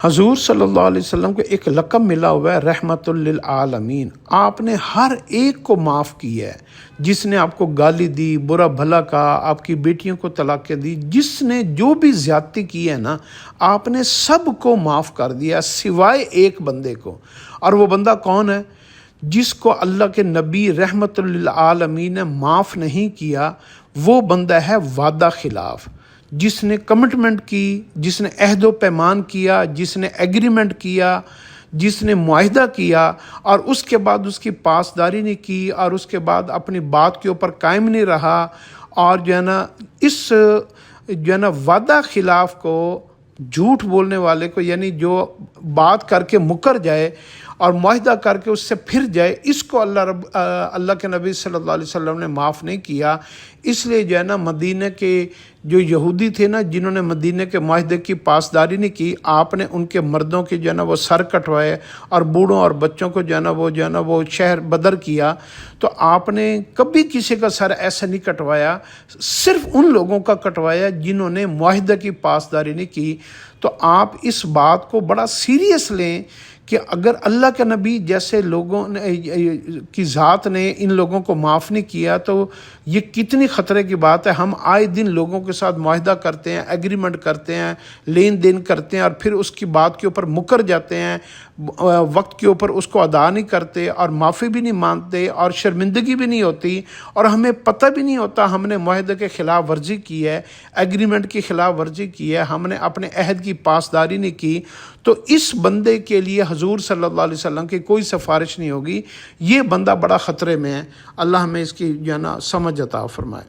حضور صلی اللہ علیہ وسلم کو ایک لقب ملا ہوا ہے رحمت للعالمین۔ آپ نے ہر ایک کو معاف کیا ہے، جس نے آپ کو گالی دی، برا بھلا کہا، آپ کی بیٹیوں کو طلاقیں دی، جس نے جو بھی زیادتی کی ہے نا، آپ نے سب کو معاف کر دیا سوائے ایک بندے کو۔ اور وہ بندہ کون ہے؟ جس کو اللہ کے نبی رحمت للعالمین نے معاف نہیں کیا، وہ بندہ ہے وعدہ خلاف، جس نے کمٹمنٹ کی، جس نے عہد و پیمان کیا، جس نے ایگریمنٹ کیا، جس نے معاہدہ کیا اور اس کے بعد اس کی پاسداری نہیں کی، اور اس کے بعد اپنی بات کے اوپر قائم نہیں رہا، اور اس وعدہ خلاف کو، جھوٹ بولنے والے کو، یعنی جو بات کر کے مکر جائے اور معاہدہ کر کے اس سے پھر جائے، اس کو اللہ کے نبی صلی اللہ علیہ وسلم نے معاف نہیں کیا۔ اس لیے مدینہ کے جو یہودی تھے نا، جنہوں نے مدینہ کے معاہدے کی پاسداری نہیں کی، آپ نے ان کے مردوں کے وہ سر کٹوائے، اور بوڑھوں اور بچوں کو وہ شہر بدر کیا۔ تو آپ نے کبھی کسی کا سر ایسا نہیں کٹوایا، صرف ان لوگوں کا کٹوایا جنہوں نے معاہدے کی پاسداری نہیں کی۔ تو آپ اس بات کو بڑا سیریس لیں کہ اگر اللہ کے نبی جیسے لوگوں کی ذات نے ان لوگوں کو معاف نہیں کیا، تو یہ کتنی خطرے کی بات ہے۔ ہم آئے دن لوگوں کے ساتھ معاہدہ کرتے ہیں، ایگریمنٹ کرتے ہیں، لین دین کرتے ہیں، اور پھر اس کی بات کے اوپر مکر جاتے ہیں، وقت کے اوپر اس کو ادا نہیں کرتے، اور معافی بھی نہیں مانتے، اور شرمندگی بھی نہیں ہوتی، اور ہمیں پتہ بھی نہیں ہوتا ہم نے معاہدے کے خلاف ورزی کی ہے، ایگریمنٹ کی خلاف ورزی کی ہے، ہم نے اپنے عہد کی پاسداری نہیں کی۔ تو اس بندے کے لیے حضور صلی اللہ علیہ وسلم کی کوئی سفارش نہیں ہوگی۔ یہ بندہ بڑا خطرے میں ہے۔ اللہ ہمیں اس کی سمجھ عطا فرمائے۔